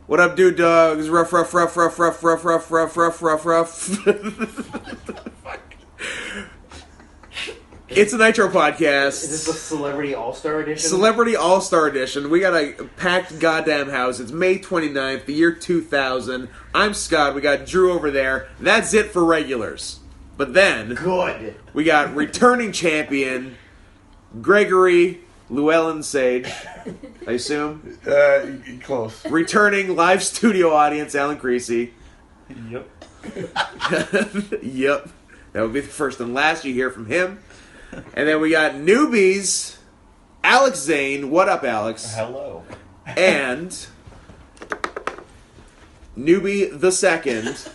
What up, dude, dogs? Rough. It's a Nitro podcast. Is this the Celebrity All-Star Edition? Celebrity All-Star Edition. We got a packed goddamn house. It's May 29th, the year 2000. I'm Scott. We got Drew over there. That's it for regulars. But then... Good. We got returning champion, Gregory Llewellyn Sage, I assume. Close. Returning live studio audience, Alan Creasy. Yep. Yep. That would be the first and last you hear from him. And then we got newbies, Alex Zayne. What up, Alex? Hello. And newbie the second,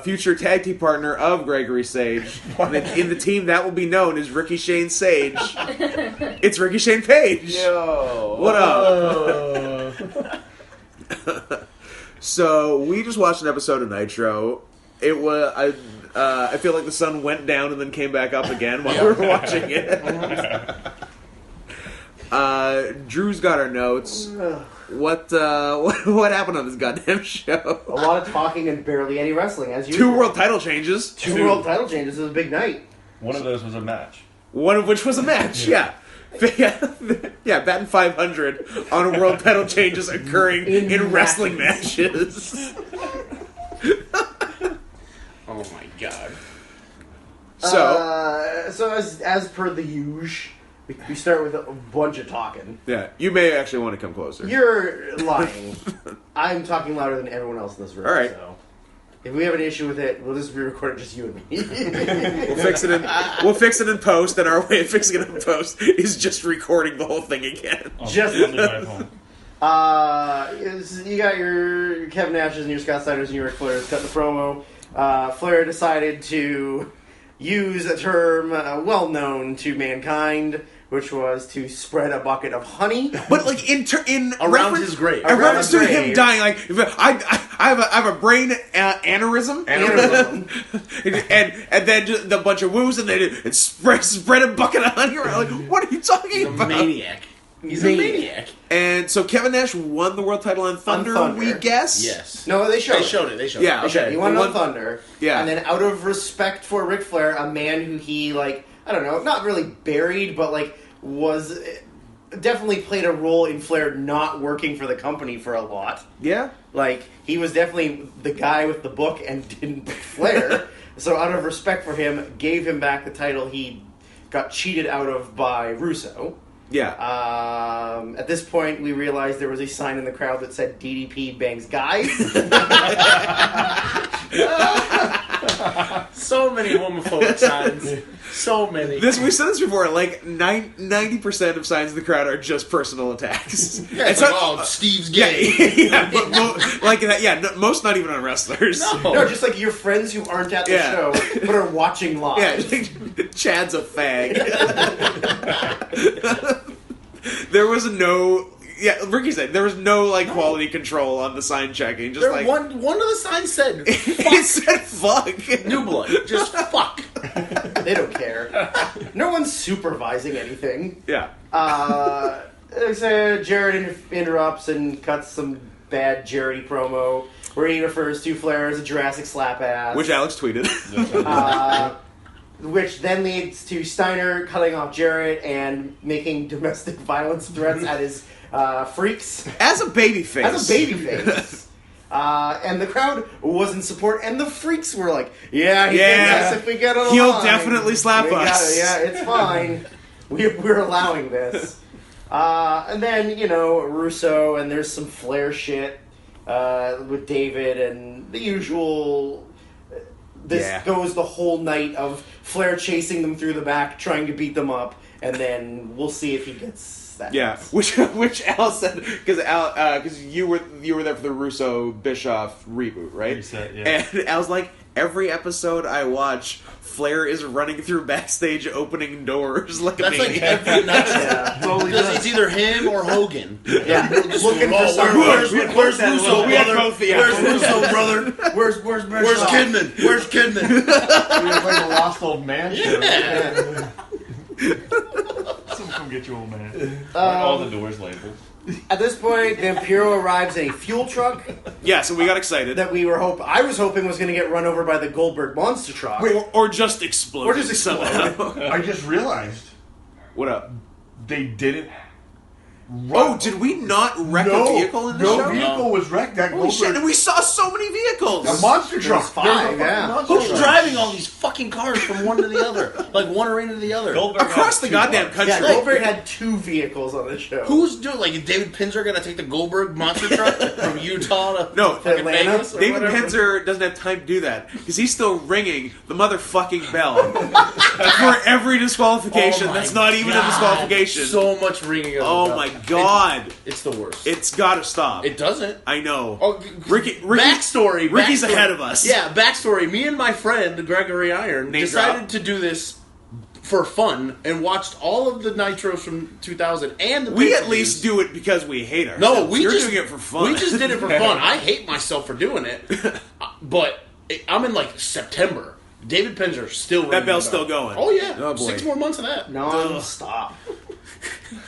future tag team partner of Gregory Sage. In the team that will be known as Rickey Shane Sage. It's Rickey Shane Page. Yo. What up? So we just watched an episode of Nitro. It was I feel like the sun went down and then came back up again while we were watching it. Drew's got our notes. What happened on this goddamn show? A lot of talking and barely any wrestling, as usual. 2 world title changes. Two world title changes. It was a big night. One of those was a match. One of which was a match. Yeah. Yeah, batting 500 on world title changes occurring in wrestling matches. Oh my god. So as per the usual, we start with a bunch of talking. Yeah, you may actually want to come closer. You're lying. I'm talking louder than everyone else in this room. All right. So if we have an issue with it, we'll just re-record it, just you and me. We'll fix it in post, and our way of fixing it in post is just recording the whole thing again. Just on the drive home. You got your Kevin Nash's and your Scott Steiner's and your Ric Flair's cutting the promo. Flair decided to use a term well known to mankind, which was to spread a bucket of honey. But like in Around his grave. In reference to his him grave. dying, like I have a brain aneurysm, and then just a bunch of woos, and then spread a bucket of honey around. Like, what are you talking about? Maniac. He's a maniac. And so Kevin Nash won the world title on Thunder, we guess? Yes. No, they showed it. They showed Yeah, it. okay. He won it on Thunder. Yeah. And then out of respect for Ric Flair, a man who he, like, I don't know, not really buried, but, like, was... definitely played a role in Flair not working for the company for a lot. Yeah? Like, he was definitely the guy with the book and didn't book Flair. So out of respect for him, gave him back the title he got cheated out of by Russo. Yeah. At this point, we realized there was a sign in the crowd that said DDP bangs guys. So many homophobic signs. So many. We said this before, like 90% of signs in the crowd are just personal attacks. Yeah, it's like, oh, Steve's gay. Yeah, but most not even on wrestlers. No, just like your friends who aren't at the show, but are watching live. Yeah, Chad's a fag. There was no... Yeah, Ricky said there was no quality control on the sign checking. Just one of the signs said, it said fuck. New blood. Just fuck. They don't care. No one's supervising anything. Yeah. So Jared interrupts and cuts some bad Jaredy promo where he refers to Flair as a Jurassic slap ass. Which Alex tweeted. Which then leads to Steiner cutting off Jarrett and making domestic violence threats at his freaks. As a babyface. And the crowd was in support, and the freaks were like, yeah, he thinks us if we get on the he'll line. definitely slap us. Yeah, it's fine. We're allowing this. And then, Russo, and there's some Flair shit with David, and the usual... This goes the whole night of Flair chasing them through the back, trying to beat them up, and then we'll see if he gets that. Yeah, which Al said, because you were there for the Russo Bischoff reboot, right? Reset, yeah. And Al's like, every episode I watch, Flair is running through backstage, opening doors like a That's like maniac. every night. Because it's either him or Hogan. Yeah, looking for someone. Where's Russo, brother? Where's Russo, brother? Where's Kidman? Where's Kidman? It was like a lost old man show. Yeah. Someone come get you, old man. All the doors labeled. At this point, Vampiro arrives in a fuel truck Yeah, so we got excited. that I was hoping was going to get run over by the Goldberg monster truck. Or just explode. Or just explode. somehow. I just realized What up? they didn't. Oh, did we not wreck a vehicle in the no show? vehicle was wrecked. That Holy shit, and Goldberg, we saw so many vehicles! a monster truck. five, There was a fucking yeah. monster Who's truck. driving all these fucking cars from one to the other? Like one arena to the other? Goldberg Across the had two goddamn cars. country. Yeah, Goldberg had 2 vehicles on the show. Who's doing, like, is David Pinzer gonna take the Goldberg monster truck from Utah to No, fucking Atlanta? Vegas or David whatever? Penzer doesn't have time to do that because he's still ringing the motherfucking bell for every disqualification. Oh my that's not even a God. disqualification. So much ringing of the Oh bell. my god, It's the worst. it's gotta stop. It doesn't. I know. Oh, Ricky, backstory. Ricky's backstory. ahead of us. Yeah, backstory. Me and my friend Gregory Iron Name decided drop. to do this for fun and watched all of the Nitros from 2000 and the We at pay-per-views. least do it because we hate ourselves. No, we You're just doing it for fun. We just did it for fun. I hate myself for doing it, but I'm in like September. David Pinzer still ringing bell's the bell. still going. Oh yeah, Oh, boy. 6 more months of that. Non-stop.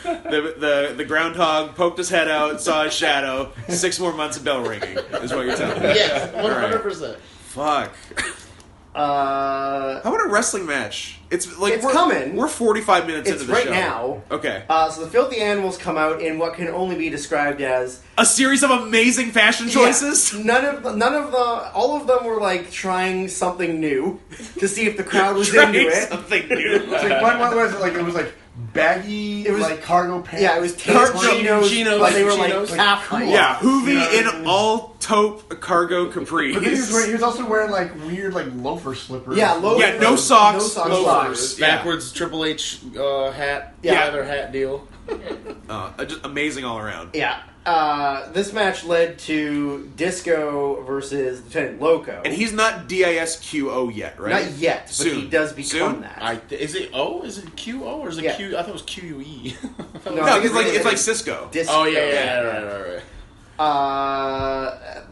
The groundhog poked his head out, saw his shadow. 6 more months of bell ringing is what you're telling me. Yes, 100%. Fuck. How about a wrestling match? It's like It's we're coming. We're 45 minutes It's into the right show. now. Okay. So the Filthy Animals come out in what can only be described as A series of amazing fashion choices. Yeah, all of them were like trying something new to see if the crowd was Trying into it. something new. It's like, what was it? Like, it was like baggy, It was- like cargo pants. Yeah, it was tailored chinos, chinos, but they were chinos. like half height. Yeah, Hoovy Yeah. in all taupe cargo But then he capris. was also wearing like weird, like loafer slippers. Yeah, loafers. Yeah, no socks, No socks. loafers. Yeah. Backwards Triple H hat, Yeah. leather hat deal. Just amazing all around. Yeah. This match led to Disco versus Lieutenant Loco. And he's not DISQO yet, right? Not yet, but Soon. he does become Soon? that. Is it O? Is it QO or is it Yeah. Q? I thought it was QUE. No, No, I think it's like Cisco. Disco. Oh yeah, right.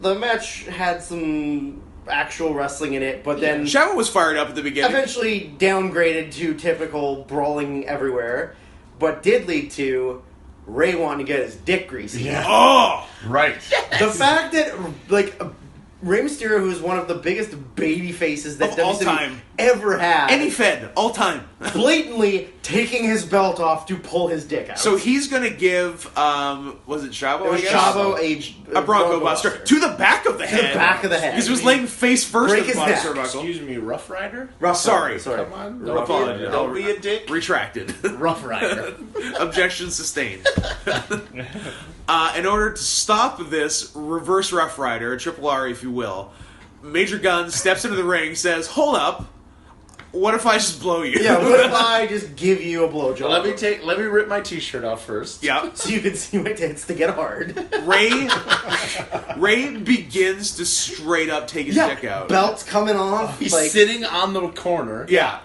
The match had some actual wrestling in it, but then Chavo was fired up at the beginning. eventually downgraded to typical brawling everywhere, but did lead to Ray wanting to get his dick greasy. Yeah. Oh! Right. The fact that, like, Rey Mysterio, who is one of the biggest baby faces that Of all WWE time. ever had, Any Fed, all time. blatantly taking his belt off to pull his dick out. So he's going to give, was it Chavo? it was I guess? Chavo A Bronco Buster to the back of the To the head. back of the head. He was laying face first Break in his the neck. turnbuckle. Excuse me, Rough Rider. Rough Sorry. Sorry. Come on, Rough Apologies. don't be a dick. Retracted. Rough Rider. Objection sustained. In order to stop this reverse Rough Rider, Triple R, if you will, Major Gunn steps into the ring, says, "Hold up, what if I just blow you?" Yeah, what if I just give you a blowjob? Let me rip my T-shirt off first. Yeah. So you can see my tits to get hard. Ray begins to straight up take his dick out. Belts coming off. He's like, sitting on the corner. Yeah.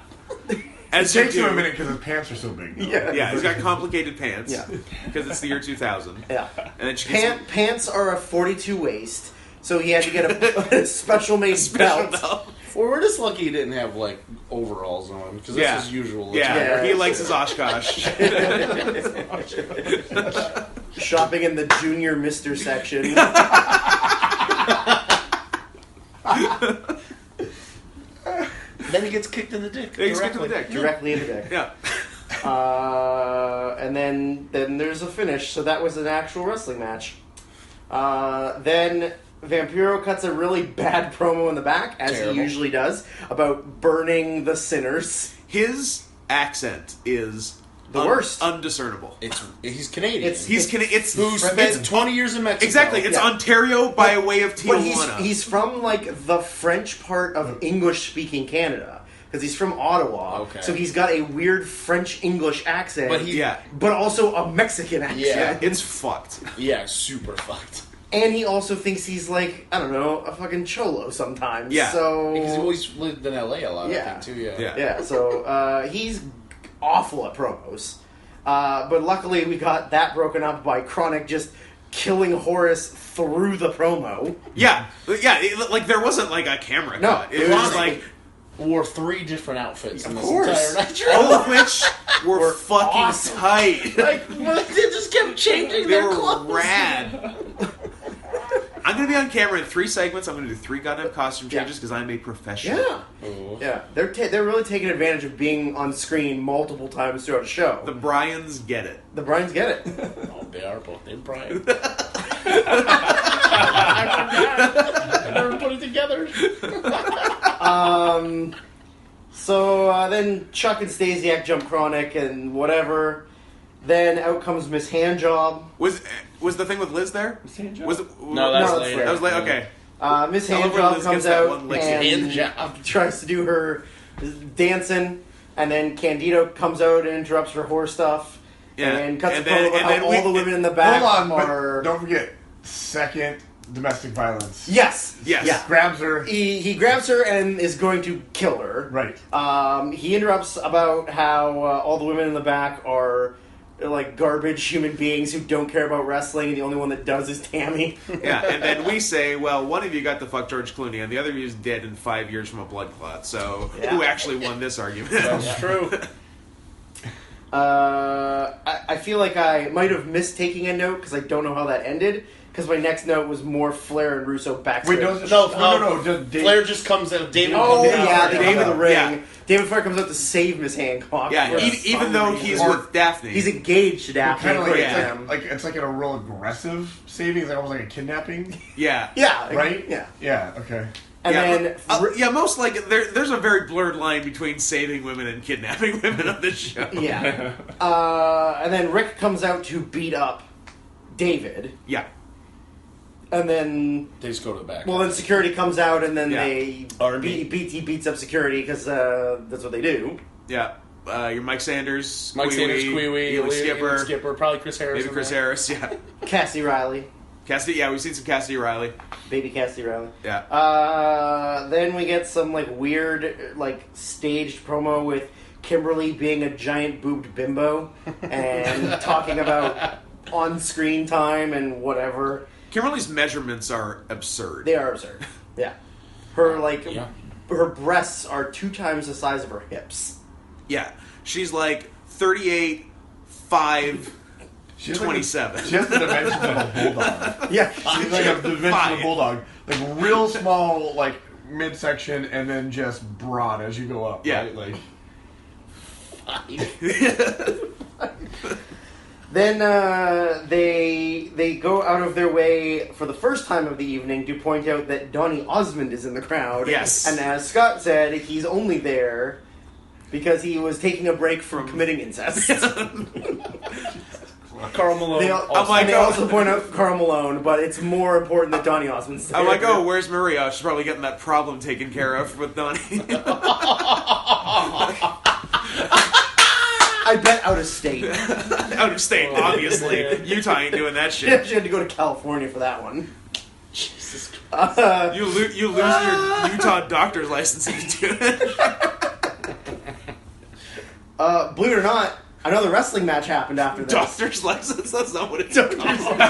As It takes you him a do. minute because his pants are so big. Though. Yeah, he's got complicated pants. Yeah. Because it's the year 2000. Yeah. And then she gets Pants are a 42 waist, so he had to get a special made special belt. belt. Well, we're just lucky he didn't have like overalls on because that's Yeah. his usual. Yeah, attire. he likes his Oshkosh. Shopping in the junior Mister section. Then he gets kicked in the dick. He's kicked in the directly. dick. Directly in the dick. Yeah. And then there's a finish, so that was an actual wrestling match. Then Vampiro cuts a really bad promo in the back, as Terrible. he usually does, about burning the sinners. His accent is The worst. undiscernible. He's Canadian. It's- who spent 20 years in Mexico. Exactly. It's Yeah. Ontario by way of But Tijuana. he's from, like, the French part of English-speaking Canada. Because he's from Ottawa. Okay. So he's got a weird French-English accent. But he- Yeah. But also a Mexican accent. Yeah. It's fucked. Yeah, super fucked. And he also thinks he's, like, I don't know, a fucking cholo sometimes. Yeah. So... Because he always lived in LA a lot, I Yeah. think, too. Yeah. Yeah. Yeah, so he's awful at promos. But luckily we got that broken up by Chronic just killing Horace through the promo. Yeah. Yeah. Like, there wasn't, like, a camera No, cut. It it was was just like, wore 3 different outfits in Of this course. entire Nitro. All of which were fucking awesome. tight. Like, they just kept changing They their were clothes. rad. I'm going to be on camera in 3 segments. I'm going to do 3 goddamn costume changes because I'm a professional. Yeah. Yeah. They're really taking advantage of being on screen multiple times throughout a show. The Bryans get it. The Bryans get it. Oh, they are both named Brian. I never put it together. So then Chuck and Stasiak jump Chronic and whatever. Then out comes Miss Handjob. Was the thing with Liz there? Was it? No, that's No, later. That was late. Okay. Miss I love when Handjob Liz comes gets that out one lick. and Handjob. tries to do her dancing, and then Candido comes out and interrupts her whore stuff. Yeah. And cuts And a then- promo about and how then all we- the women in the back Hold on, are... but don't forget, second domestic violence. Yes. Yes. Yeah. Grabs her. He grabs her and is going to kill her. Right. He interrupts about how all the women in the back are like garbage human beings who don't care about wrestling, and the only one that does is Tammy. Yeah, and then we say, well, one of you got to fuck George Clooney, and the other of you is dead in 5 years from a blood clot. So, Yeah. who actually won this argument? That's true. I feel like I might have missed taking a note because I don't know how that ended. Because my next note was more Flair and Russo backstage. Wait, no. Dave, Flair just comes in. David Oh comes out. yeah, they David- come to the ring. yeah. David Flair comes out to save Miss Hancock. Yeah, for even some though reason. he's Or- with Daphne. He's engaged to Daphne. kind of like, according to it's them. it's like a real aggressive saving. It's like almost like a kidnapping, yeah. Yeah, right? Yeah, Yeah. Okay. and yeah, then yeah, most like there's a very blurred line between saving women and kidnapping women on this show. yeah, and then Rick comes out to beat up David, Yeah. and then They just go to the back. then security comes out, and then Yeah. they R&B. he beats up security because that's what they do. Yeah. Your Mike Sanders, Mike Sanders, Queewee, Eli Skipper, Skipper, probably Chris Harris. maybe in Chris there. Harris. Yeah. Cassidy Riley, Cassidy. Yeah, we've seen some Cassidy Riley. baby Cassidy Riley. Yeah. Then we get some like weird like staged promo with Kimberly being a giant boobed bimbo and talking about on-screen time and whatever. Kimberly's measurements are absurd. They are absurd. Yeah, her Yeah. her breasts are 2 times the size of her hips. Yeah. She's like 38, 5, She has 27. She has the dimensions of a bulldog. Yeah, She's like a dimension of Fine. a bulldog, like real small, like midsection, and then just broad as you go up. Yeah. Right? Like Then they go out of their way for the first time of the evening to point out that Donny Osmond is in the crowd. Yes. And as Scott said, he's only there because he was taking a break from committing incest. Carl Malone. They also point out Karl Malone, but it's more important that Donny Osmond's there. I'm like, oh, where's Maria? She's probably getting that problem taken care of with Donnie. I bet out of state. Out of state, obviously. yeah. Utah ain't doing that She shit. had to go to California for that one. Jesus Christ. You lose your Utah doctor's license if you do it. Believe it or not, another wrestling match happened after this. Doctor's license? That's not what it's called.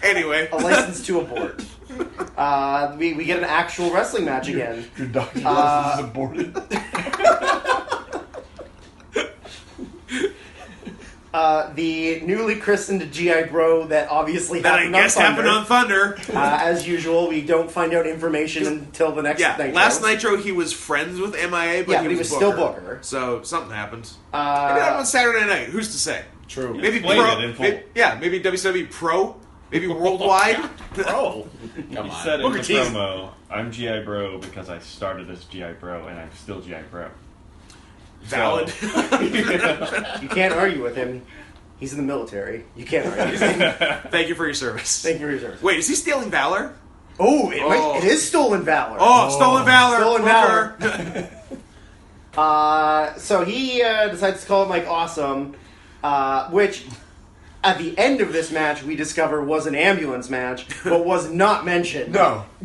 Anyway. A license to abort. We get an actual wrestling match again. your doctor's license is aborted. The newly christened GI Bro that obviously That I happened on guess Thunder. happened on Thunder. As usual, we don't find out information until the next Yeah, Nitro. last Nitro he was friends with MIA, but Yeah, he but was still Booker. Booker. So something happened. Maybe that happened on Saturday night. Who's to say? True. Maybe Explain Pro. it in full. Maybe WCW Pro. Maybe Worldwide. Bro. Come He on. said in Booker the T. promo, I'm GI Bro because I started as GI Bro and I'm still GI Bro. Valid. You can't argue with him. He's in the military. You can't argue with him. Thank you for your service. Thank you for your service. Wait, is he stealing Valor? Oh, it, Oh. it is Stolen Valor. Oh, stolen Valor. Stolen Booker. So he decides to call him like awesome, which at the end of this match, we discover was an ambulance match, but was not mentioned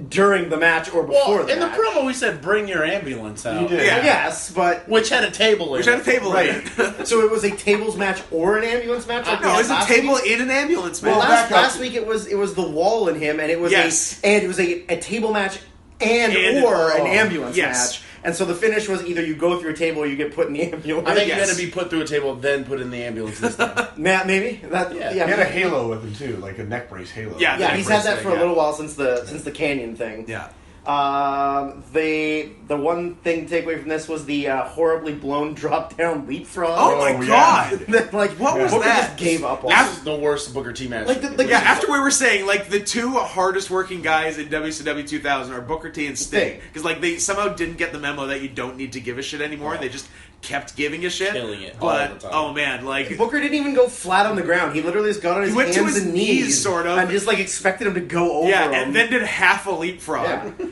during the match or before the in match. the promo, we said, bring your ambulance out. You did. Yeah. Yes, but... Which had a table in it. Right. So it was a tables match or an ambulance match? Like No, we it's had a last table week? in an ambulance match. Well, back up. last week it was the wall in him, and it was a table match and or an ambulance match. And so the finish was either you go through a table or you get put in the ambulance. I think you got to be put through a table, then put in the ambulance this time. Matt, maybe? He had a halo with him too, like a neck brace halo. Yeah, he's had that for a little while since the Canyon thing. Yeah. The one thing to take away from this was the horribly blown drop down leapfrog. Oh my god! Like what was Booker that? Just gave up on. This is the worst Booker T match. After we were saying, like, the two hardest working guys in WCW 2000 are Booker T and Sting. Because, like, they somehow didn't get the memo that you don't need to give a shit anymore. They just kept giving a shit. Killing it But, all the time. oh man, like... Booker didn't even go flat on the ground. He literally just got on his went hands to his and knees, sort of. and just, like, expected him to go over him. and then did half a leapfrog. Yeah.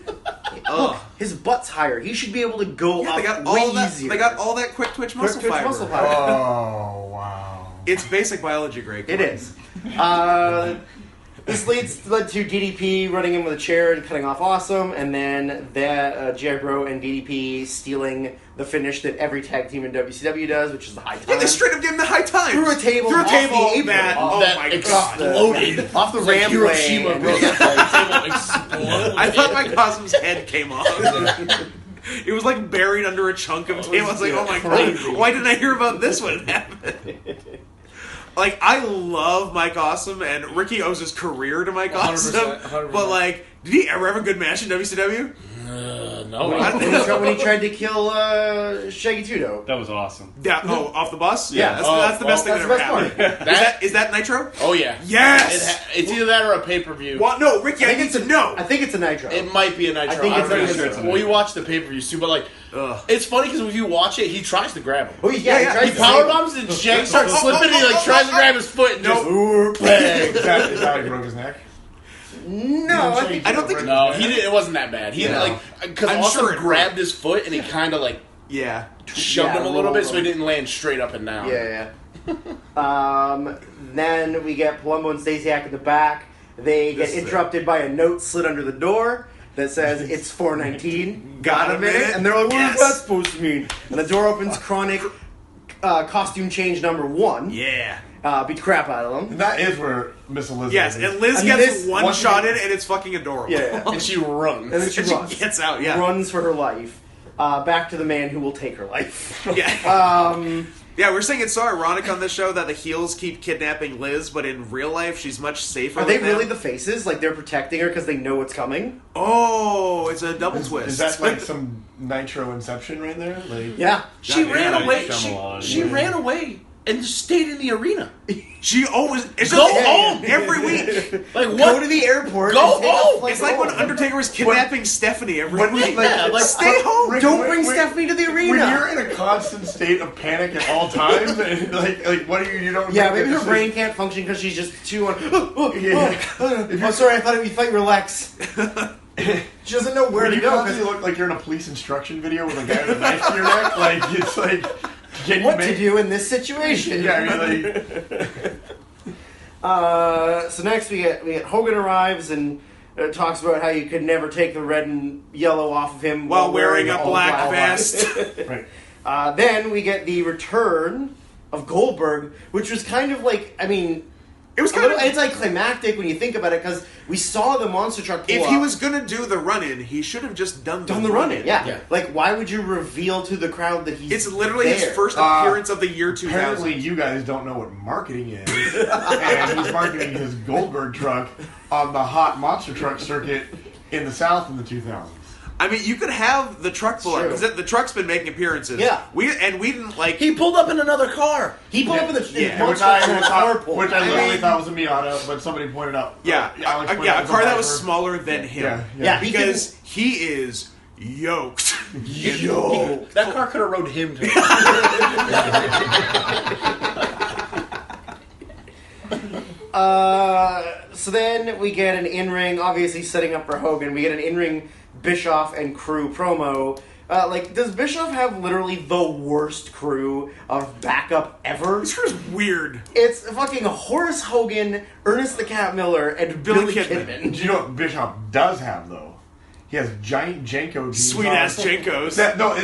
Look, his butt's higher. He should be able to go up They got way all that. easier. They got all that quick twitch muscle Quick twitch fiber. muscle fiber. Oh wow! It's basic biology, Greg. It is. This led to DDP running in with a chair and cutting off Awesome, and then that G.I. Bro and DDP stealing the finish that every tag team in WCW does, which is the high time. Yeah, they straight up gave him the high time. Through a table, Through a off table, the apron. Matt. Oh that my god. exploded. Off the It's like rampway. Hiroshima, bro. That table exploded. I thought my Cosm's head came off. It was like buried under a chunk of table. I was like, oh my crazy. god, why didn't I hear about this when it happened? Like, I love Mike Awesome, and Ricky owes his career to Mike Awesome. 100%. But, like, did he ever have a good match in WCW? No. When he tried to kill Shaggy Tudo. That was awesome. Yeah, off the bus? Yeah. That's the best thing that that's ever the best happened. Is that Nitro? Oh, yeah. Yes! It's either that or a pay-per-view. Well, no, Ricky, I need to know. I think it's a Nitro. It might be a Nitro. I think it's I'm pretty a sure Nitro. Well, you watch the pay-per-views too, but, like, it's funny because if you watch it, he tries to grab him. Oh, yeah, He power bombs and Shag starts slipping and he, like, tries to grab his foot and just... Bang! Is that how he broke his neck? No, I don't think... No, he didn't. It wasn't that bad. He didn't, like... Because I'm Awesome sure it grabbed his foot and he kind of, like, Yeah. shoved him a little rolled bit so he him. didn't land straight up and down. Yeah. Then we get Palumbo and Stasiak in the back. They get interrupted by a note slid under the door that says, it's 4:19. Got a minute? And they're like, what is that supposed to mean? And the door opens, Chronic costume change number 1. Yeah. Beat the crap out of them. And that is where Miss Elizabeth Yes, is. and Liz And gets this- one-shotted, and it's fucking adorable. Yeah. And she runs. And then she And runs. she gets out, yeah. Runs for her life. Back to the man who will take her life. Yeah. Yeah, we're saying it's so ironic on this show that the heels keep kidnapping Liz, but in real life, she's much safer Are they than them. really the faces? Like, they're protecting her because they know what's coming? Oh, it's a double twist. Is that like some Nitro Inception right there? Like, Yeah. She God, ran yeah, away. Shyamalan, She ran away and stayed in the arena. She always... It's Go just home! every week. Like, what? Go to the airport. Go and take a home! flight It's like when home. Undertaker was kidnapping Stephanie every When we- week. Yeah, like, Stay home! Rick, Don't when- bring when- Stephanie to the arena. When you're in a constant state of panic at all times, and like what are you don't? Yeah, make maybe a her brain can't function because she's just too on. Yeah. I'm sorry, I thought you thought you were Lex. She doesn't know where When to you go. constantly look like you're in a police instruction video with a guy with a knife to your neck, like it's like can you What make, to do in this situation? Yeah, I mean, like, So next we get Hogan arrives and talks about how you could never take the red and yellow off of him While wearing a all black vest. right. Then we get the return of Goldberg, which was kind of like, I mean, It was a kind little of... anticlimactic when you think about it, because we saw the monster truck pull If up. he was gonna do the run-in, he should have just done done the run-in, yeah. Yeah. Like, why would you reveal to the crowd that he's It's literally his there? first appearance of the year 2000. Apparently, you guys don't know what marketing is, and he's marketing his Goldberg truck on the hot monster truck circuit in the South in the 2000s. I mean, you could have the truck pull up, True. because the truck's been making appearances. Yeah. We didn't, like... He pulled up in another car. He pulled up in the Yeah. monster Which truck in a carpool. which I literally mean- thought was a Miata, but somebody pointed out. Yeah, Alex pointed out a car that was Viper. smaller than him. Yeah, Yeah, he Because he is yoked. Yo. That car could have rode him to So then we get an in-ring, obviously setting up for Hogan. We get an in-ring Bischoff and crew promo Does Bischoff have literally the worst crew of backup ever? This crew's weird. It's fucking Horace Hogan, Ernest the Cat Miller, and Billy Kidman. Do you know what Bischoff does have, though? He has giant Jenko jeans. Sweet-ass Jenkos.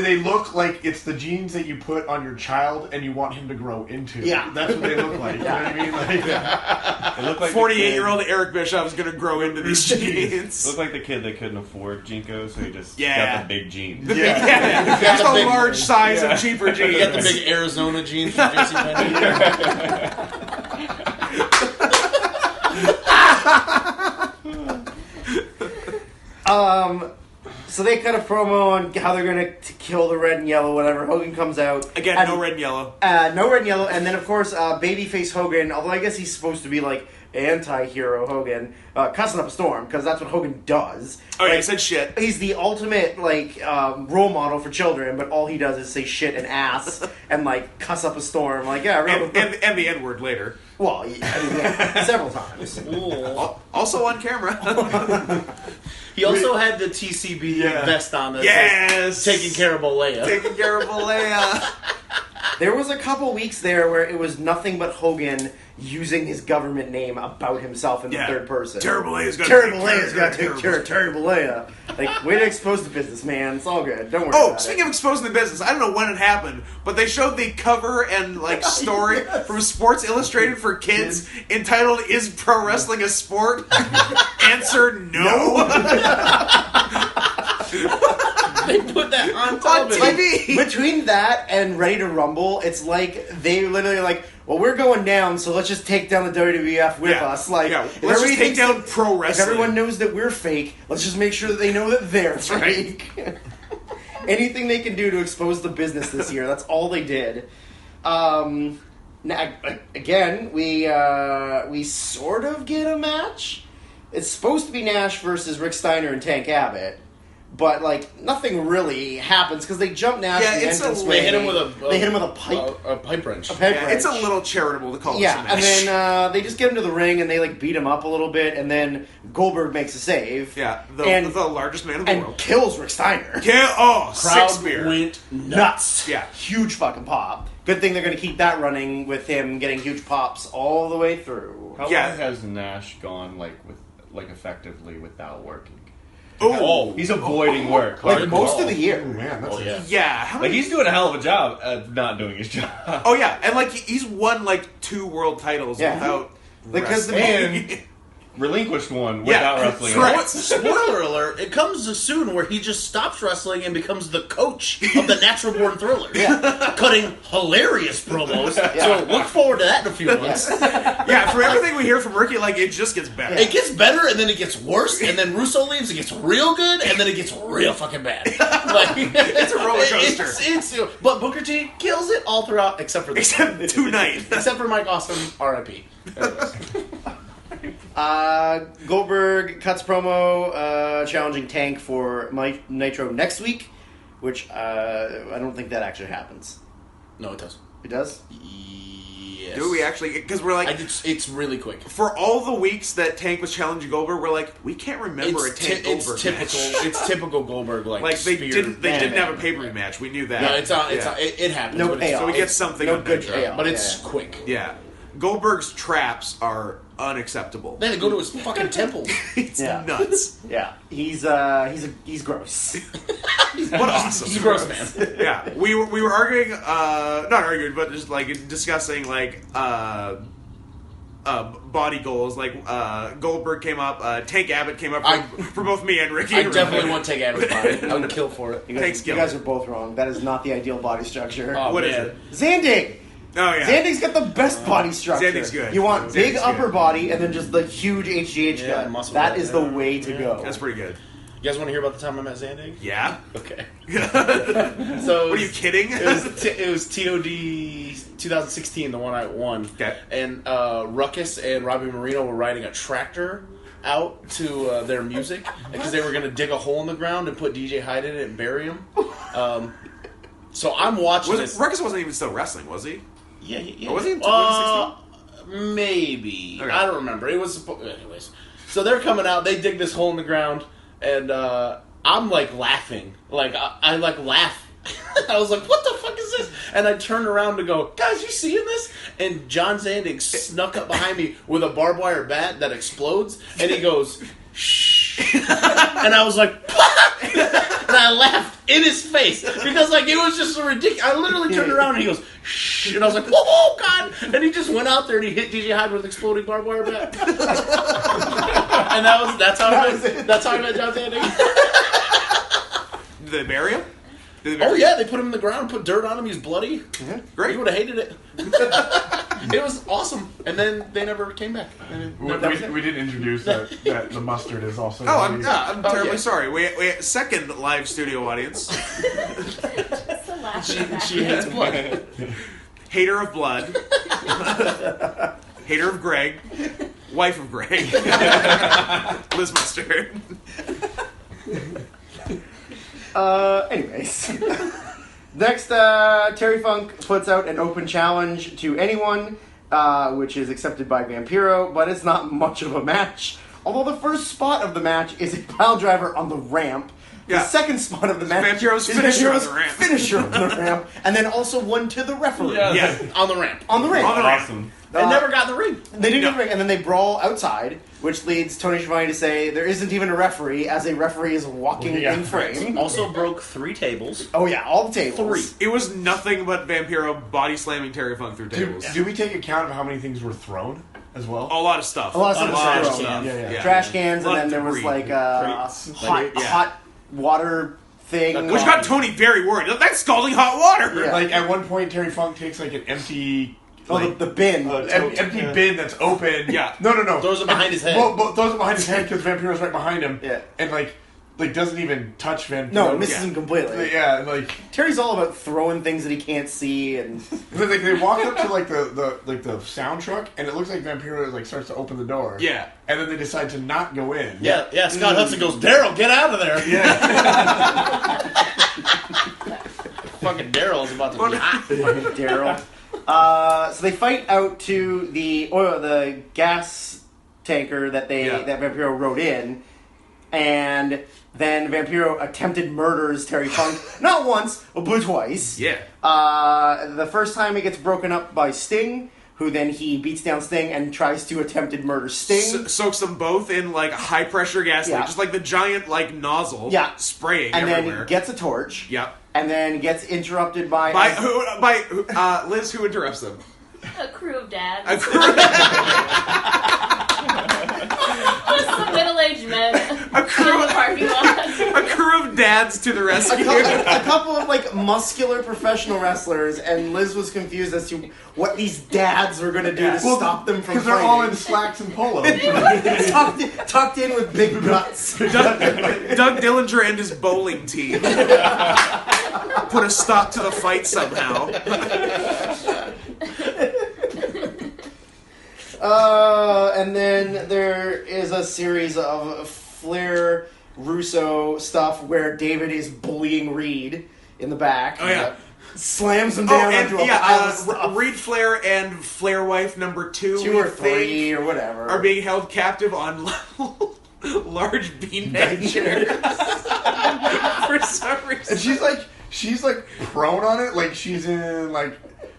They look like it's the jeans that you put on your child and you want him to grow into. Yeah. That's what they look like. You know what I mean? It looked like 48-year-old Eric Bischoff is going to grow into these It jeans. looked like the kid that couldn't afford Jinkos, so he just Yeah. got the big jeans. Yeah, just the a big- large size of cheaper jeans. You got the big Arizona jeans from JCPenney. So they cut a promo on how they're going to kill the red and yellow, whatever. Hogan comes out. Again, and, no red and yellow. No red and yellow. And then, of course, babyface Hogan, although I guess he's supposed to be, like, anti-hero Hogan, cussing up a storm, because that's what Hogan does. Oh, yeah, Like, he said shit. He's the ultimate, like, role model for children, but all he does is say shit and ass and, like, cuss up a storm. Like, yeah, And the N-word later. well, I mean, yeah, several times. Also on camera. He also had the TCB vest on that Yes! says, taking care of Balea. Taking care of Balea. There was a couple weeks there where it was nothing but Hogan using his government name about himself in the third person. Terrible Leia's got Terrible Leia's got to take care of Terrible Leia. Like, way to expose the business, man. It's all good. Don't worry about Speaking it. of exposing the business, I don't know when it happened, but they showed the cover and like story from Sports Illustrated for kids entitled "Is Pro Wrestling a Sport?" Answer: No. They put that on On television. TV. Between that and Ready to Rumble, it's like they literally like, well, we're going down, so let's just take down the WWF with us. Like, if let's just everybody take thinks down that- pro If wrestling. everyone knows that we're fake, let's just make sure that they know that they're fake. Anything they can do to expose the business this year, that's all they did. Now, again, we sort of get a match. It's supposed to be Nash versus Rick Steiner and Tank Abbott. But, like, nothing really happens because they jump Nash in the it's entrance a- way. They hit him with a They hit him with a pipe. a pipe wrench. A pipe Yeah, wrench. it's a little charitable to call this a Yeah, match. and then they just get him to the ring and they, like, beat him up a little bit, and then Goldberg makes a save. yeah, the largest man in the And world. kills Rick Steiner. Yeah, Crowd 6 spear. went Nuts. Yeah. Huge fucking pop. Good thing they're going to keep that running with him getting huge pops all the way through. How Yeah. long has Nash gone effectively without working? Oh, He's avoiding work. Like, hardcore. most of the year. Oh, man, that's yeah. yeah. How Like many? he's doing a hell of a job at not doing his job. Oh yeah, and like he's won like 2 world titles Yeah. without. Because the wrestling. Relinquished one Yeah, without wrestling. correct. Spoiler alert, it comes soon where he just stops wrestling and becomes the coach of the Natural Born Thrillers. Yeah. Cutting hilarious promos. So look forward to that in a few months. Yeah, from everything we hear from Ricky, like it just gets better. It gets better and then it gets worse, and then Russo leaves, it gets real good, and then it gets real fucking bad. Like, It's a roller coaster. But Booker T kills it all throughout, except for this. Except tonight. Except for Mike Awesome, R.I.P. Goldberg cuts promo challenging Tank for Nitro next week, which I don't think that actually happens. No, it does. It does? Yes. Do we actually? Because we're like, It's really quick. for all the weeks that Tank was challenging Goldberg, we're like, we can't remember a Tank Goldberg it's typical. match. It's typical Goldberg Like they spear. didn't have a pay-per-view match. We knew that. No, it's on. Yeah. It happens. No but it's- payoff. So we get something No on good Nitro. payoff. but it's Yeah. quick. Yeah, Goldberg's traps are unacceptable. Then they go to his fucking temple. It's Yeah. nuts. Yeah. He's gross. But awesome. He's a gross man. Yeah, we were arguing, not arguing, but just like discussing like body goals. Like Goldberg came up, Tank Abbott came up for both me and Ricky. I definitely want to take Abbott's body. I would kill for it. Thanks, You Gil. guys are both wrong. That is not the ideal body structure. Oh, What is man. it? Zandig! Oh yeah, Zandig's got the best body structure. Zandig's good. You want big Zandig's upper good. body and then just the huge HGH Yeah, gut. muscle That gut, is yeah. the way to go. that's pretty good. You guys want to hear about the time I met Zandig? Yeah. Okay. What So are you kidding? It was TOD 2016, the one I won. Okay. And Ruckus and Robbie Marino were riding a tractor out to their music because they were going to dig a hole in the ground and put DJ Hyde in it and bury him. So I'm watching this. Ruckus wasn't even still wrestling, was he? Yeah. Or was he in 2016? Maybe. Okay. I don't remember. It was anyways. So they're coming out. They dig this hole in the ground, and I'm like laughing. Like I like laugh. I was like, what the fuck is this? And I turned around to go, guys, you seeing this? And John Zayne snuck up behind me with a barbed wire bat that explodes, and he goes, shh. And I was like, and I laughed in his face because like it was just so ridiculous. I literally turned around and he goes, shh. And I was like, whoa, God. And he just went out there and he hit DJ Hyde with an exploding barbed wire bat. And that's how I met John Zayne. Did they bury him? Oh yeah, they put him in the ground, put dirt on him. He's bloody. Mm-hmm. Great. He would have hated it. It was awesome, and then they never came back. We didn't introduce that the mustard is also. Oh, I'm terribly sorry. We second live studio audience. Just the last She hates blood. Hater of blood. Hater of Greg. Wife of Greg. Liz Mustard. Anyways. Next, Terry Funk puts out an open challenge to anyone, which is accepted by Vampiro, but it's not much of a match. Although the first spot of the match is a pile driver on the ramp. Yeah. The second spot of the match Vampiro's is finisher Vampiro's on the ramp. finisher on the ramp, and then also one to the referee. Yeah. On the ramp. On the ramp. On the ramp. Awesome. They never got in the ring. They didn't No. get the ring, and then they brawl outside, which leads Tony Schiavone to say there isn't even a referee, as a referee is walking Yeah. in frame. Also broke 3 tables. Oh yeah, all the tables. 3. It was nothing but Vampiro body slamming Terry Funk through tables. Do we take account of how many things were thrown as well? A lot of stuff. A lot of stuff was trash thrown. cans. Yeah. Trash cans, A lot and then of there was debris. like Crates. hot water thing. Which got Tony very worried. That's scalding hot water. Yeah. Like at one point, Terry Funk takes like an empty. the bin. Empty bin that's open. Yeah. No. Throws it behind his head. Well, throws it behind his head because Vampiro's right behind him. Yeah. And like doesn't even touch Vampiro. No, it misses Yeah. him completely. Yeah, like Terry's all about throwing things that he can't see, and like they walk up to like the sound truck, and it looks like Vampiro like starts to open the door. Yeah. And then they decide to not go in. Yeah. Scott Hudson goes, Daryl, get out of there. Yeah. Fucking Daryl is about to be hot. Daryl. So they fight out to the gas tanker that Vampiro rode in, and then Vampiro attempted murders Terry Funk not once but twice. Yeah. The first time he gets broken up by Sting, who then he beats down Sting and tries to attempted murder Sting. Soaks them both in like a high pressure gas leak, Yeah. just like the giant like nozzle. Yeah. Spraying and everywhere. then gets a torch. Yep. And then gets interrupted by Liz, who interrupts them? A crew of dads. A crew, Just some middle-aged men a crew, in the parking lot. a crew of dads to the rescue. a couple of like muscular professional wrestlers, and Liz was confused as to what these dads were going to do to stop them from Because they're fighting. all in slacks and polos. tucked in with big guts. Doug Dillinger and his bowling team put a stop to the fight somehow. And then there is a series of Flair Russo stuff where David is bullying Reed in the back. Oh, yeah. Slams him down onto a pile of stuff. Reed Flair and Flair wife number 2, 2 or 3 or whatever. are being held captive on large beanbag chairs for some reason. And she's like prone on it, like she's in like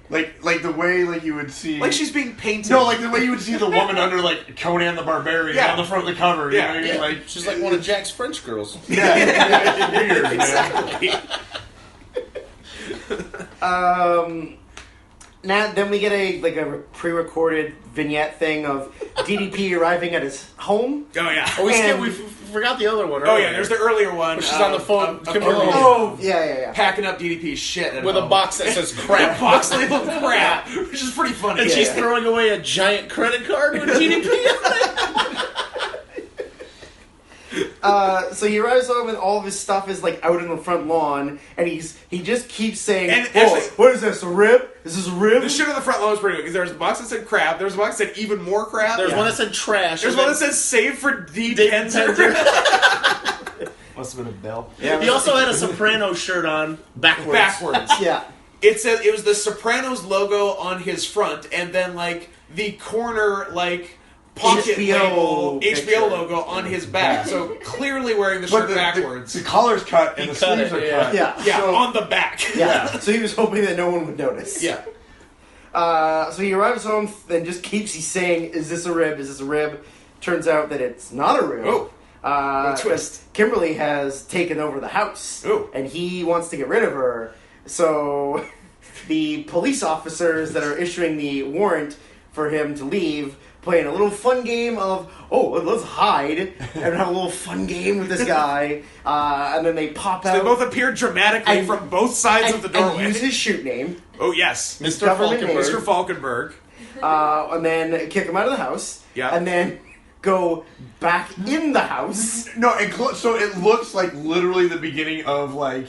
the way like you would see Like she's being painted. no, like the way you would see the woman under like Conan the Barbarian Yeah. on the front of the cover. You Yeah. know what I mean? Yeah. Like She's like one of Jack's French girls. yeah, weird, man. Exactly. Now, then we get a pre-recorded vignette thing of DDP arriving at his home. Oh yeah. Oh, And- we forgot the other one. Oh yeah, earlier. there's the earlier one. She's on the phone. Oh, yeah. packing up DDP's shit at With home. a box that says crap. box labeled crap, which is pretty funny. And she's throwing away a giant credit card with DDP on it. So he arrives home and all of his stuff is like out in the front lawn, and he just keeps saying, And "Oh, actually- what is this? A rib? Is this a rib?" The shit on the front lawn was pretty good because there was a box that said crap. There was a box that said even more crap. There's one that said trash. There's and one then that says save for D. Dave Penzer. Penzer. Must have been a bell. Yeah, He also had a Soprano shirt on backwards. Backwards. yeah. It said it was the Sopranos logo on his front, and then like the corner like pocket HBO label picture. HBO logo on his back. So clearly wearing the But shirt backwards. the collar's cut and He the cut sleeves it, are yeah. cut. Yeah. yeah, So- on the back. Yeah. So he was hoping that no one would notice. Yeah. So he arrives home and just keeps saying, "Is this a rib? Is this a rib?" Turns out that it's not a rib. Oh. Twist. Kimberly has taken over the house. Oh. And he wants to get rid of her. So the police officers that are issuing the warrant for him to leave playing a little fun game of, let's hide and have a little fun game with this guy. And then they pop out. They both appear dramatically And- from both sides of the doorway. And use his shoot name. Oh, yes. Mr. Government Falkenberg. Mr. Falkenberg. And then kick him out of the house. Yeah. And then go back in the house. No, so it looks like literally the beginning of like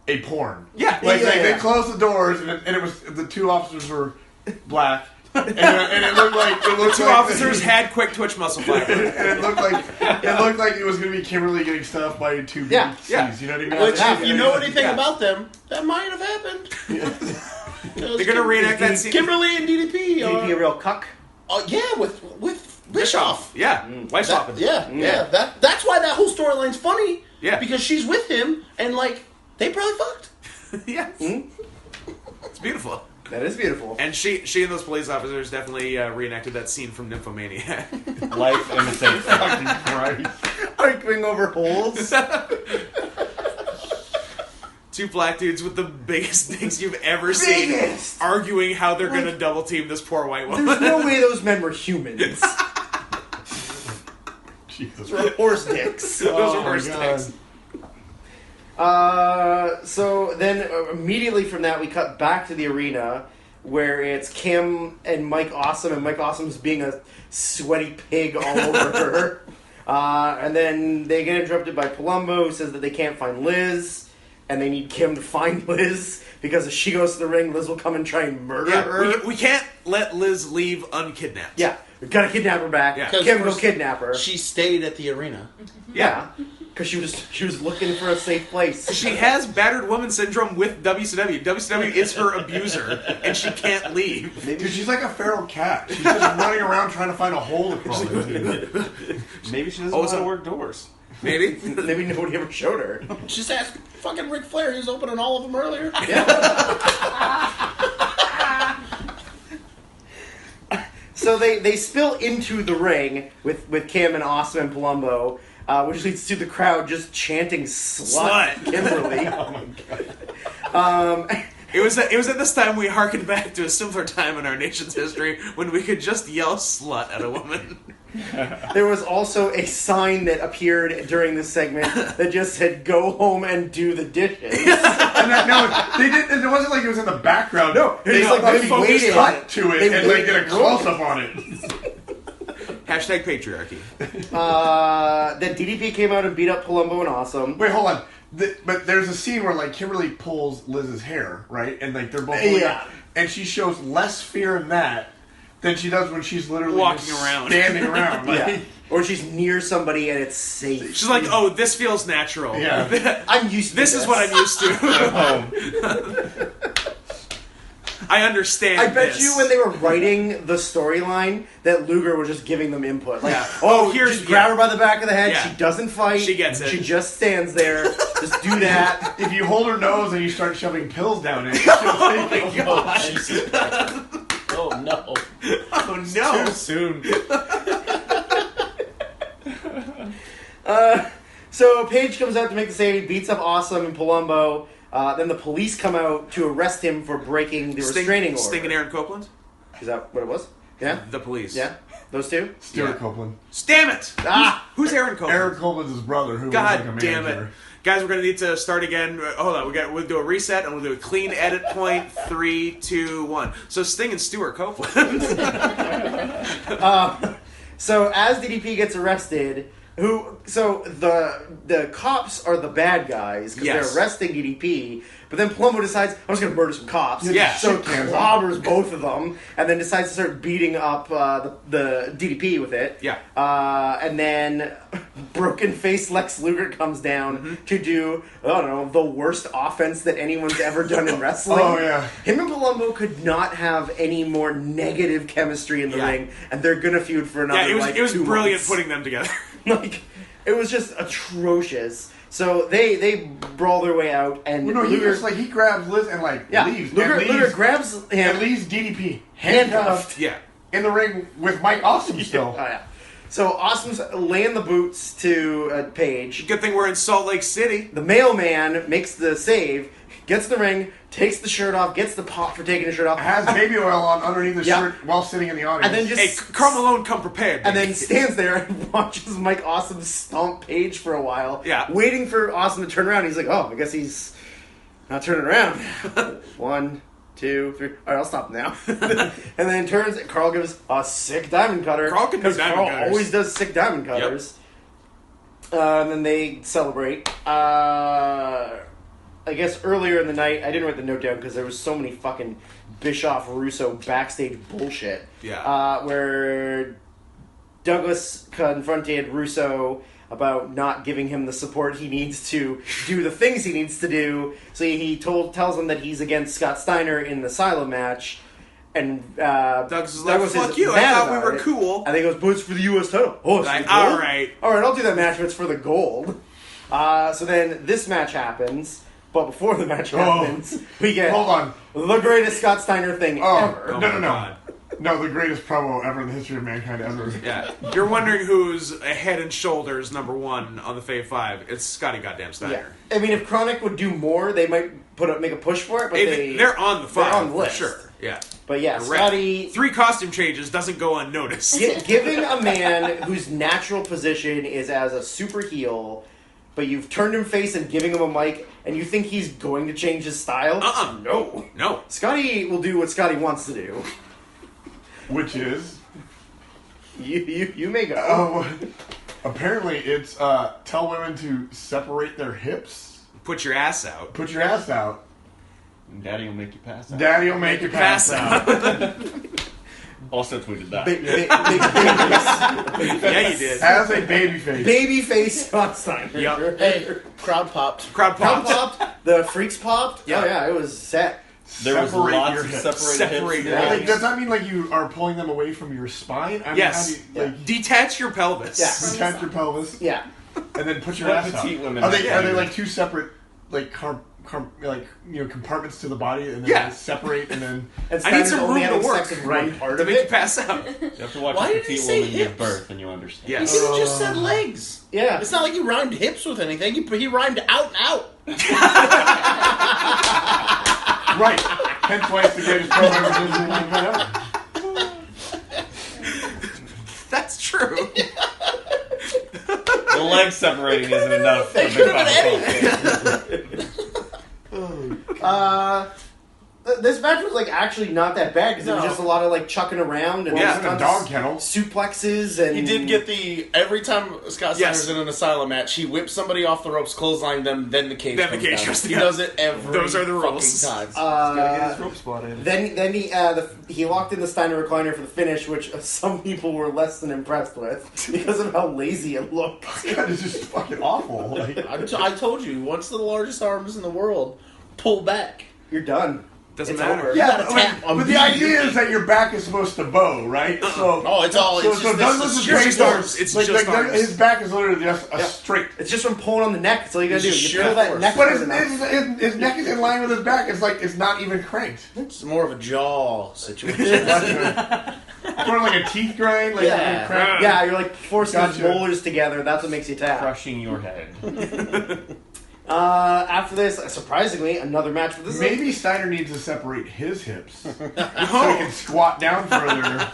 a porn. Yeah. Like, Yeah. they closed the doors and it was the two officers were black, and it looked like Two officers had quick twitch muscle fiber. and it looked like it was going to be Kimberly getting stuffed by two Yeah, BCs. yeah. You know what I mean? Which, Yeah. if you know anything Yeah. about them, that might have happened. They're going to reenact that scene. Kimberly and DDP. He'd be a real cuck. Yeah, with Bischoff. Yeah. Wife swapping. Yeah. That's why that whole storyline's funny. Yeah. Because she's with him, and like they probably fucked. Yes. It's beautiful. That is beautiful. And she and those police officers definitely reenacted that scene from Nymphomaniac. Life imitates Fucking Christ. Arguing over holes. Two black dudes with the biggest dicks you've ever seen Biggest! arguing how they're going to double team this poor white woman. There's no way those men were humans. Jesus. Those were horse dicks. Those are my worse God. dicks. So then immediately from that, we cut back to the arena where it's Kim and Mike Awesome, and Mike Awesome's being a sweaty pig all over her. And then they get interrupted by Palumbo, who says that they can't find Liz, and they need Kim to find Liz, because if she goes to the ring, Liz will come and try and murder her. Yeah, we can't let Liz leave unkidnapped. Yeah, we gotta kidnap her back. Yeah. Kim, go kidnap her. She stayed at the arena. Yeah, because she was looking for a safe place. She has battered woman syndrome with WCW. WCW is her abuser, and she can't leave. Dude, she's like a feral cat. She's just running around trying to find a hole to crawl into. Maybe she doesn't Oh, know how so- to work doors. Maybe. Maybe nobody ever showed her. Just ask fucking Ric Flair. He was opening all of them earlier. So they spill into the ring with Kim and Awesome and Palumbo, which leads to the crowd just chanting "slut, Slut." Kimberly." Oh my god. It was at this time we harkened back to a simpler time in our nation's history when we could just yell "slut" at a woman. There was also a sign that appeared during this segment that just said "Go home and do the dishes." And they didn't. It wasn't like it was in the background. No, they it's like they focused waited. cut to it They and like waited. get a close up on it. Hashtag patriarchy. Then DDP came out and beat up Palumbo and Awesome. Wait, hold on. But there's a scene where like Kimberly pulls Liz's hair, right? And like they're both pulling Yeah. it, and she shows less fear in that than she does when she's literally Walking just around. standing around. Like, Yeah, or she's near somebody and it's safe. She's like, "Oh, this feels natural. Yeah. I'm used to This is what I'm used to. Home. I understand. I bet this. you when they were writing the storyline that Luger was just giving them input. Like, Yeah. oh, Oh, here's- just grab her by the back of the head. Yeah. She doesn't fight. She gets it. She just stands there. Just do that. if you hold her nose and you start shoving pills down it, Oh my gosh! Oh no! Oh no! Too soon. So Page comes out to make the save, beats up Awesome and Palumbo. Then the police come out to arrest him for breaking the restraining order. Sting and Aaron Copeland. Is that what it was? Yeah? The police. Yeah? Those two? Stuart Yeah. Copeland. Damn it! Ah! Who's Aaron Copeland? Eric Copeland's his brother, who God was like a damn manager. it. Guys, we're going to need to start again. Hold on, we'll do a reset and we'll do a clean edit point. 3, 2, 1. So Sting and Stuart Copeland. So as DDP gets arrested, So the cops are the bad guys because Yes. they're arresting DDP, but then Palumbo decides, I'm just going to murder some cops. Yeah. So Shit cans clobbers both of them, and then decides to start beating up the DDP with it. Yeah. And then broken-faced Lex Luger comes down to do, I don't know, the worst offense that anyone's ever done in wrestling. Oh, yeah. Him and Palumbo could not have any more negative chemistry in the Yeah. ring, and they're going to feud for another, Yeah, it was 2 brilliant months. putting them together. Like, it was just atrocious. So they brawl their way out, and Well, no, he Luger, just like he grabs Liz and leaves. Luger grabs and him leaves DDP handcuffed. Yeah. in the ring with Mike Awesome still. Oh, yeah. So Awesome's laying the boots to Page. Good thing we're in Salt Lake City. The mailman makes the save, gets in the ring, takes the shirt off, gets the pop for taking the shirt off, Has baby oil on underneath the Yeah. shirt while sitting in the audience. and then Hey, just Carl Malone, come prepared. and baby. then stands there and watches Mike Awesome stomp Page for a while, Yeah. waiting for Awesome to turn around. He's like, oh, I guess he's not turning around. 1, 2, 3. All right, I'll stop now. And then turns. Carl gives a sick diamond cutter. Carl can do because diamond Carl cutters. always does sick diamond cutters. And then they celebrate. I guess earlier in the night, I didn't write the note down because there was so many fucking Bischoff-Russo backstage bullshit. Yeah. Where Douglas confronted Russo about not giving him the support he needs to do the things he needs to do. So he tells him that he's against Scott Steiner in the Asylum match. And Douglas is like, Douglas fuck you, I mad thought we about were it. cool. And he goes, but it's for the U.S. title. Oh, it's Like, for the gold? all right. All right, I'll do that match, but it's for the gold. So then this match happens, but before the match happens, we get Hold on. the greatest Scott Steiner thing Oh, ever. Oh no, my no, no. God. No, the greatest promo ever in the history of mankind ever. Yeah. You're wondering who's a head and shoulders number 1 on the Fave 5. It's Scotty goddamn Yeah. Steiner. I mean, if Chronic would do more, they might make a push for it, but They're on the 5, they're on the for list. sure. Yeah. But yeah, They're red. Scotty... 3 costume changes doesn't go unnoticed. Giving a man whose natural position is as a super heel, but you've turned him face and giving him a mic, and you think he's going to change his style? No. No. Scotty will do what Scotty wants to do. Which is... You may go. Oh, apparently it's tell women to separate their hips, Put your ass out. put your ass out, Daddy will make you pass out. daddy will make you pass out. Also tweeted that. Big Yeah, you did. As a baby face. baby face Scott Steiner. Yup. Hey, crowd popped. Crowd Crowd popped. popped. The freaks popped. Yeah. Oh yeah, it was set. There was Separate lots your of hips. separated Separate hips. your Yeah. Like, does that mean like you are pulling them away from your spine? I mean, Yes. how do you, like, Detach your pelvis. Yeah. detach your pelvis Yeah. and then put your What ass out. petite women Are they do. like two separate like compartments to the body and then Yeah. they separate and then And I need Steiner's some only room to having work. sex in Right. one part To of make you it. pass out. You have to watch Why a did he petite say woman give hips? birth and you understand. He Yes. could have just said legs. Yeah. It's not like he rhymed hips with anything. He rhymed out and out. right. Hence why it's the greatest promo ever in history of mankind ever. That's true. The leg separating isn't enough. For It Big could have Papa been Pump. This match was like actually not that bad because it was No. just a lot of like chucking around and Well, Yeah. it's in a tons dog of kennel. suplexes and He did get the every time Scott Yes. Steiner's in an asylum match, he whips somebody off the ropes, clothesline them, then the cage. Then the comes cage down. goes He down. does it every Those are the rules. fucking time. Gotta get his rope spot in. Then he locked in the Steiner recliner for the finish, which some people were less than impressed with because of how lazy it looked. God, it's just fucking awful. Like, I told you, once the largest arms in the world pull back. You're done. Doesn't It's matter. over. yeah, gotta but, tap on but the BB. idea is that your back is supposed to bow, right? So, Oh, it's all. so, It's so just, Douglas this is is just great. arms. It's like, just like, arms. His back is literally just a Yeah. straight. It's just from pulling on the neck. That's all you gotta do. It's You sheer pull that force. neck But hard enough. his neck is in line with his back. It's like it's not even cranked. It's more of a jaw situation. Sort of like a teeth grind. Like Yeah. cranked. Yeah, you're like forcing Gotcha. his molars together. That's what makes you tap. Crushing your head. After this, surprisingly, another match. But this is Maybe Steiner needs to separate his hips so he can squat down further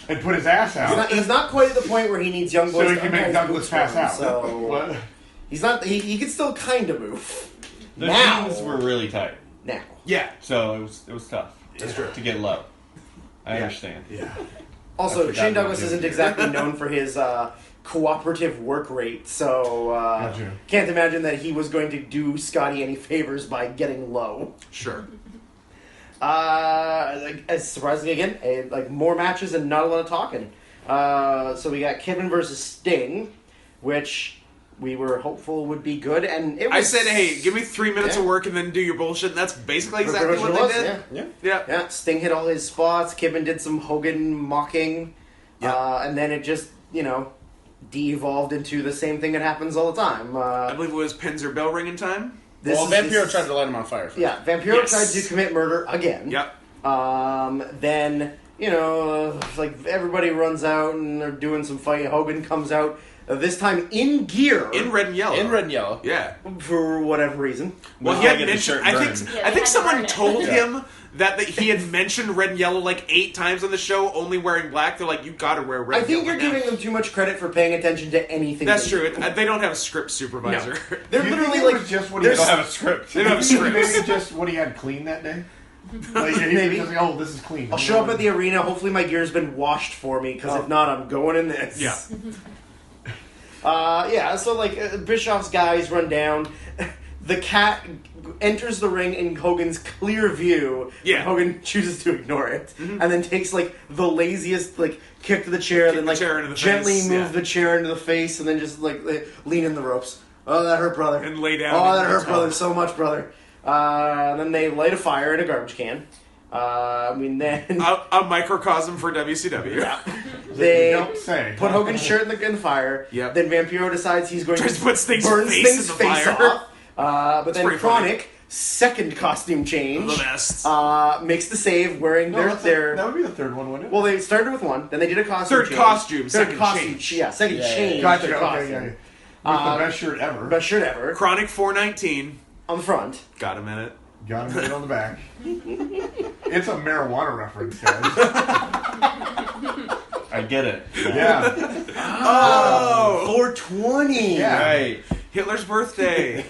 and put his ass out. he's not quite at the point where he needs young boys So he to can make untie his Douglas boots pass for him, out. So What? he's not. He can still kind of move. The Now. jeans were really tight, Now. Yeah. so it was tough. That's true. To get low. I Yeah. understand. Yeah. Also, I forgot Shane what Douglas he was isn't doing. exactly known for his cooperative work rate, so Gotcha. can't imagine that he was going to do Scotty any favors by getting low. Sure. As surprisingly again, like more matches and not a lot of talking. So we got Kevin versus Sting, which we were hopeful would be good, and it was. I said, hey, give me 3 minutes Yeah. of work and then do your bullshit, and that's basically exactly Pretty what much they it did. was, Yeah. Yeah. Yeah, Sting hit all his spots. Kevin did some Hogan mocking, and then it just de-evolved into the same thing that happens all the time. I believe it was pins or bell ringing time. Vampiro tried to light him on fire. Yeah, Vampiro Yes. tried to commit murder again. Yep. Then like everybody runs out and they're doing some fighting. Hogan comes out this time in gear In red and yellow. In red and yellow. Yeah. for whatever reason. Well, Well, he I had get the mentioned. shirt I burned. think. Yeah, I they think had to someone burn it. told Yeah. him that he had mentioned red and yellow like 8 times on the show, only wearing black. They're like, you gotta wear red. I think and you're yellow now." giving them too much credit for paying attention to anything. That's they true. do. They don't have a script supervisor. They're Do you literally think it like was just what he They there's- don't have a script. They don't have scripts. Maybe just what he had clean that day. Like, he Maybe. was just like, oh, this is clean. I'll show up at the arena. Hopefully, my gear's been washed for me. Because if not, I'm going in this. Yeah. So like Bischoff's guys run down. The cat enters the ring in Hogan's clear view. Yeah. Hogan chooses to ignore it, and then takes like the laziest like kick to the chair, then the like chair into the gently face, move yeah. the chair into the face, and then just like lean in the ropes. Oh, that hurt, brother. And lay down Oh, in that the hurt, tub. brother, so much, brother. Then they light a fire in a garbage can. Then A microcosm for WCW. they Don't say. put Hogan's shirt in the fire. Yep. Then Vampiro decides he's going Tries to to put Sting's burn face Sting's in the face fire. off. But then pretty Chronic, second costume change, The best. makes the save wearing No, their. that would be the third one, wouldn't it? Well, they started with one, then they did a costume Third change. costume, Third second costume, change. Yeah, second Yeah, yeah, change. Gotcha. to Okay, costume. yeah. With the best shirt ever. Best shirt ever. Chronic 419. On the front. Got a minute. Got him on the back. It's a marijuana reference, guys. I get it. Yeah. Oh! 420! Yeah. Right. Hitler's birthday.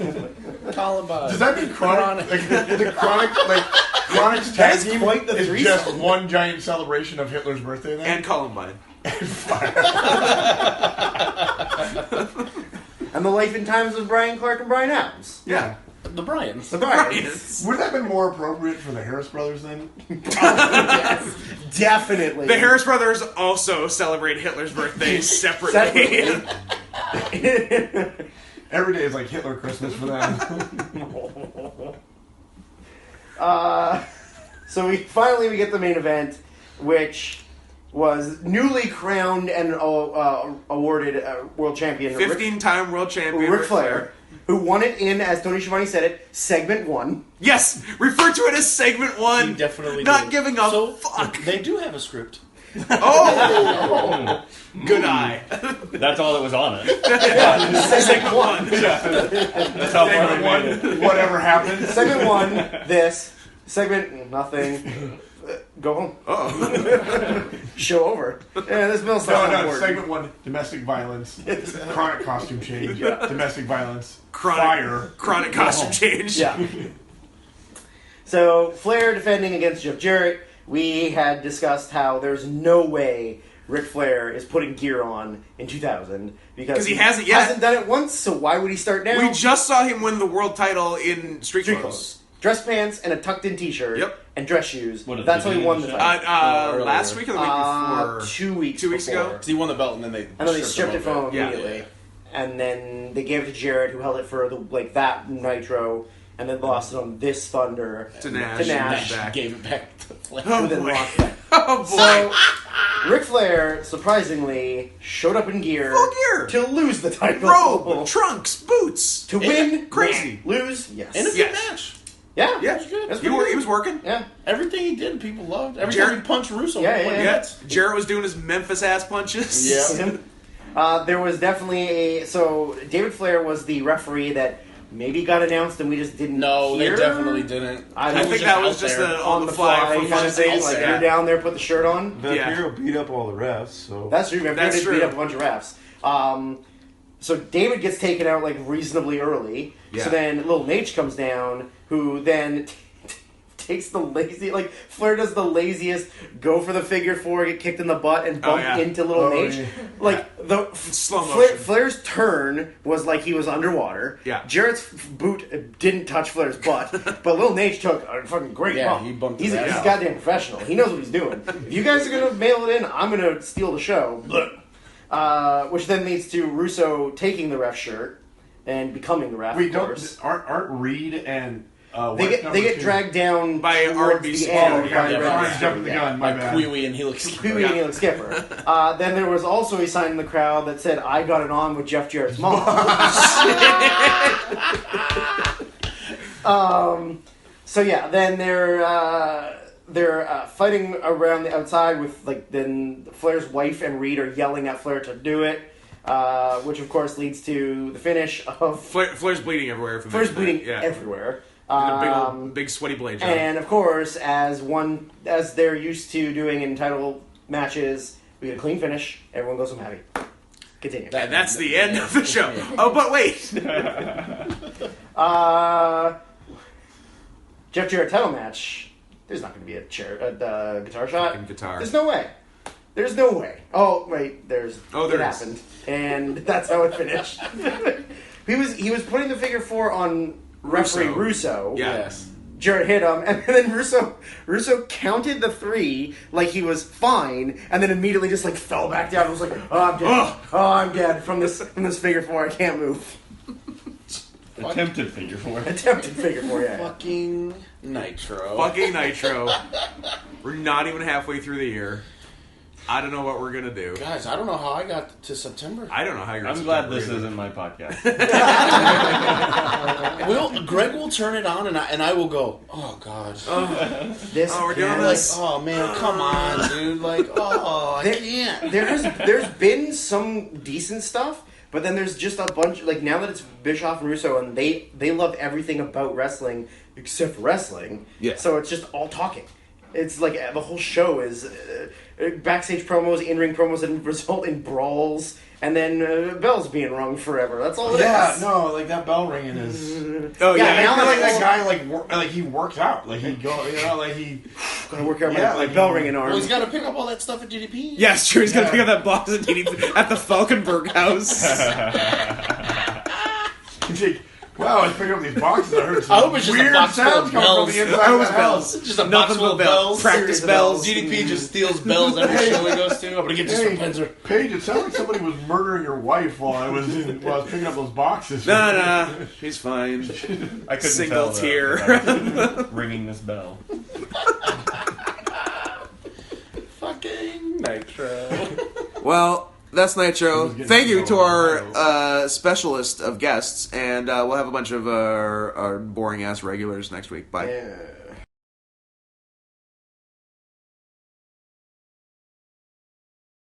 Columbine. Does that mean Chronic? Like, the Chronic's That tag is team quite the is threesome. just one giant celebration of Hitler's birthday then? And Columbine. And the life and times of Brian Clark and Brian Adams. Yeah. The Bryans. The Bryans. Bryans. Would that have been more appropriate for the Harris brothers then? Yes, definitely. The Harris brothers also celebrate Hitler's birthday separately. Every day is like Hitler Christmas for them. So we get the main event, which was newly crowned and awarded world champion 15-time world champion Ric Flair, who won it in, as Tony Schiavone said it, segment 1. Yes! Refer to it as segment 1. He definitely Not did. giving a So, fuck. They do have a script. Oh! Good eye. That's all that was on it. Segment 1. That's how far they made it. Whatever happened. Segment 1, this. Segment, nothing. Go home. Oh. Show over. Yeah, this mill's No, not no, important. segment 1, domestic violence. Chronic costume change. Domestic violence. Chronic, Fire. chronic costume change. Yeah. So, Flair defending against Jeff Jarrett. We had discussed how there's no way Ric Flair is putting gear on in 2000 because he hasn't yet. Hasn't done it once, so why would he start now? We just saw him win the world title in street Street clothes. clothes. Dress pants and a tucked-in t-shirt. Yep. And dress shoes. What, at That's the how he won the beginning of the title. earlier. Last week or the week before? 2 weeks 2 weeks before. ago? Because he won the belt and then they And then they stripped it from him Yeah. immediately. And then they gave it to Jarrett, who held it for that Nitro, and then lost it on this Thunder To Nash. Nash Back. gave it back to Flair. who then boy. lost it. Oh, boy. So, Ric Flair, surprisingly, showed up in gear, Full gear. to lose the title. Robe, trunks, boots. To win, Crazy. nah. Lose, yes. And a good Yes. match. yeah, Yeah, good. That's he, pretty he was working. yeah. Everything he did, people loved. Every Jarrett- time he punched Russo, Yeah, people yeah, went yeah. nuts. Jarrett was doing his Memphis ass punches. Yeah. There was definitely so David Flair was the referee that maybe got announced and we just didn't No, hear. they definitely didn't. I I don't think just that was out just there. the on the fly for kind fun of thing. and Like yeah. you're down there, put the shirt on. Vampiro beat up all the refs, so That's true. Vampiro That's did true. beat up a bunch of refs. So David gets taken out like reasonably early. Yeah. So then Little Nate comes down, who then takes the lazy, like, Flair does the laziest, go for the figure four, get kicked in the butt, and bump into Little Nate. yeah. Like, the Slow motion. Flair's turn was like he was underwater. Yeah. Jarrett's boot didn't touch Flair's butt, but Little Nate took a fucking great Yeah, bump. he bumped He's his a ass. goddamn professional. He knows what he's doing. If you guys are going to mail it in, I'm going to steal the show. Which then leads to Russo taking the ref shirt and becoming the ref, Wait, of don't course. aren't Reed and They get dragged down By towards R&B the security. end. by Yeah, the Sorry, ref. jumping the gun. My bad. Pee-wee and Helix. Pee-wee and Helix Skipper. Then there was also a sign in the crowd that said, "I got it on with Jeff Jarrett's mom." So yeah, then they're fighting around the outside with, like, then Flair's wife and Reed are yelling at Flair to do it, which of course leads to the finish of Flair's bleeding everywhere from Flair's this bleeding thing. Yeah. everywhere. Big sweaty blade job. And of course, as they're used to doing in title matches, we get a clean finish. Everyone goes home happy. Continue. And that's the end of the show. Oh, but wait. Jeff Jarrett title match. There's not going to be a guitar shot. Fucking guitar. There's no way. There's no way. Oh wait, there's. Oh, there it is. happened, and that's how it finished. he was putting the figure four on referee Russo. Yeah. Yes. Jarrett hit him, and then Russo counted the three like he was fine, and then immediately just like fell back down. And was like, "Oh, I'm dead. Ugh. Oh, I'm dead from this figure four. I can't move." Attempted figure four. Attempted figure four. Yeah. Fucking Nitro. Fucking Nitro. We're not even halfway through the year. I don't know what we're gonna do. Guys, I don't know how I got to September. I don't know how you're. I'm glad this isn't my podcast. Greg will turn it on, and I will go, oh, God. This. Oh, we're doing yeah, this. Like, oh, man, come on, dude. Like, oh, I can't. There's been some decent stuff, but then there's just a bunch. Like, now that it's Bischoff and Russo, and they love everything about wrestling except for wrestling. Yeah. So it's just all talking. It's like the whole show is backstage promos, in-ring promos that result in brawls, and then bells being rung forever. That's all it is. No, like that bell ringing is. Oh Yeah, yeah. now I feel like that's that guy like he works out. Like he he. Gonna work out Yeah, my like- bell ringing arm. Well, he's got to pick up all that stuff at DDP. Yeah, it's true. He's gonna Yeah. pick up that box at DDP at the Falkenberg house. He's like, wow, I was picking up these boxes. I heard I some hope it's just a weird box full sounds of coming bells. from the inside I of was the bells. house. It's just a Nothing box full but of bells. bells. Practice Series of bells. DDP just steals bells every show he goes to. I'm going to get this from Penzer. Paige, it sounded like somebody was murdering your wife while I was picking up those boxes. Nah, he's fine. I couldn't Single tell, though, tear. that I was ringing this bell. Fucking Nitro. Well, that's Nitro. was getting Thank you to so our specialist of guests, and we'll have a bunch of our boring ass regulars next week. Bye. Yeah.